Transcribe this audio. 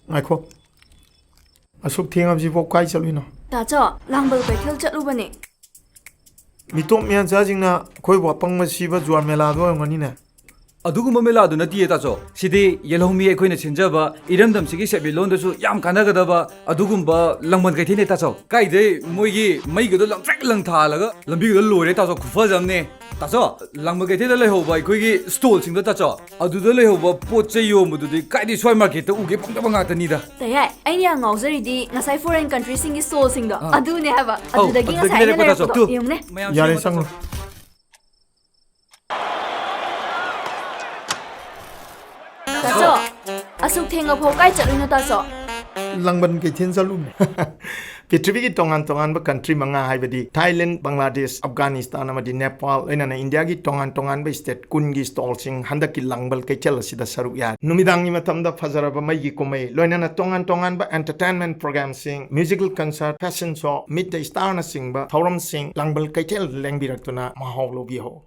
ꯉꯥꯏꯈꯣ ꯑꯁꯨꯛ ꯊꯦꯡꯉꯕꯁꯤꯐꯥꯎ ꯀꯥꯏ ꯆꯠꯂꯨꯏꯅꯣ ꯇꯥꯆꯣ ꯂꯥꯡꯕꯜ ꯀꯩꯊꯦꯜ ꯆꯠꯂꯨꯕꯅꯦ ꯃꯤꯇꯣꯞ ꯃꯤꯌꯥꯟꯆꯥꯁꯤꯡꯅ ꯑꯩꯈꯣꯏꯕꯨ ꯑꯄꯪꯕ ꯁꯤꯕ ꯖꯨꯋꯥꯔ ꯃꯦꯂꯥꯗꯣ ꯑꯣꯏꯔꯝꯒꯅꯤꯅꯦ ꯑꯗꯨꯒꯨꯝꯕ ꯃꯦꯂꯥꯗꯨ ꯅꯠꯇꯤꯌꯦ ꯇꯥꯆꯣ ꯁꯤꯗꯤ ꯌꯦꯜꯍꯧꯃꯤ ꯑꯩꯈꯣꯏꯅ ꯁꯤꯟꯖꯕ ꯏꯔꯝꯗꯝꯁꯤꯒꯤ ꯁꯦꯟꯃꯤꯠꯂꯣꯟꯗꯁꯨ ꯌꯥꯝ ꯀꯥꯟꯅꯒꯗꯕ ꯑꯗꯨꯒꯨꯝꯕ ꯂꯪꯕꯟ ꯀꯩꯊꯦꯜꯅꯦ ꯇꯥꯆꯣ ꯀꯥꯏꯗꯩ ꯃꯣꯏꯒꯤ ꯃꯩꯒꯗꯣ ꯂꯪꯇ꯭ꯔꯤꯛ ꯂꯪꯊꯥꯜꯂꯒ ꯂꯝꯕꯤꯒꯗꯣ ꯂꯣꯏꯔꯦ ꯇꯥꯆꯣ ꯈꯨꯐꯖꯝꯅꯦ ꯇꯥꯆꯣ ꯂꯪꯕꯟ ꯀꯩꯊꯦꯜꯗ ꯂꯩꯍꯧꯕ ꯑꯩꯈꯣꯏꯒꯤ ꯁ꯭ꯇꯣꯜꯁꯤꯡꯗꯣ ꯇꯥꯆꯣ ꯑꯗꯨꯗ ꯂꯩꯍꯧꯕ ꯄꯣꯠ ꯆꯩ ꯌꯣꯟꯕꯗꯨꯗꯤ ꯀꯥꯏꯗꯩ ꯁ꯭ꯋꯥꯏ ꯃꯥꯔꯀꯦꯠꯇ ꯎꯒꯦ ꯐꯪꯗꯕ ꯉꯥꯛꯇꯅꯤꯗ ꯇꯌꯥꯏ ꯑꯩꯅ ꯌꯥꯝ ꯉꯥꯎꯖꯔꯤꯗꯤ ꯉꯁꯥꯏ ꯐꯣꯔꯦꯟ ꯀꯟꯇ꯭ꯔꯤꯁꯤꯡꯒꯤ ꯁ꯭ꯇꯣꯜꯁꯤꯡꯗꯣ ꯑꯗꯨꯅꯦ ꯍꯥꯏꯕ ꯑꯗꯨꯗꯒꯤ ꯉꯁꯥꯏ ꯑꯩꯅ ꯂꯩꯔꯛꯄꯗꯣ ꯌꯦꯡꯉꯨꯅꯦ ꯌꯥꯔꯦ ꯆꯪꯉꯣ ꯇꯥꯆꯣ ꯑꯁꯨꯛ ꯊꯦꯡꯉꯐꯥꯎ ꯀꯥꯏ ꯆꯠꯂꯨꯏꯅꯣ ꯇꯥꯆꯣ ꯂꯪꯕꯟ ꯀꯩꯊꯦꯜ ꯆꯠꯂꯨꯕꯅꯦ ꯄ꯭ꯔꯤꯊꯤꯕꯤꯒꯤ ꯇꯣꯉꯥꯟ ꯇꯣꯉꯥꯟꯕ ꯀꯟꯇ꯭ꯔꯤ ꯃꯉꯥ ꯍꯥꯏꯕꯗꯤ ꯊꯥꯏꯂꯦꯟ ꯕꯪꯒ꯭ꯂꯥꯗꯦꯁ ꯑꯐꯒꯥꯅꯤꯁꯇꯥꯟ ꯑꯃꯗꯤ ꯅꯦꯄꯥꯜ ꯂꯣꯏꯅꯅ ꯏꯟꯗꯤꯌꯥꯒꯤ ꯇꯣꯉꯥꯟ ꯇꯣꯉꯥꯟꯕ ꯁ꯭ꯇꯦꯠ ꯀꯨꯟꯒꯤ ꯁ꯭ꯇꯣꯜꯁꯤꯡ ꯍꯟꯗꯛꯀꯤ ꯂꯪꯕꯜ ꯀꯩꯊꯦꯜ ꯑꯁꯤꯗ ꯁꯔꯨꯛ ꯌꯥꯏ ꯅꯨꯃꯤꯗꯥꯡꯒꯤ ꯃꯇꯝꯗ ꯐꯖꯔꯕ ꯃꯩꯒꯤ ꯀꯨꯝꯍꯩ ꯂꯣꯏꯅꯅ ꯇꯣꯉꯥꯟ ꯇꯣꯉꯥꯟꯕ ꯑꯦꯟꯇꯔꯇꯦꯟꯃꯦꯟ ꯄ꯭ꯔꯣꯒ꯭ꯔꯥꯝꯁꯤꯡ musical concert fashion show meet the ꯁ꯭ꯇꯥꯔꯅꯆꯤꯡꯕ ꯊꯧꯔꯝꯁꯤꯡ ꯂꯪꯕꯜ ꯀꯩꯊꯦꯜ ꯂꯦꯡꯕꯤꯔꯛꯇꯨꯅ ꯃꯍꯥꯎ ꯂꯧꯕꯤꯍꯧ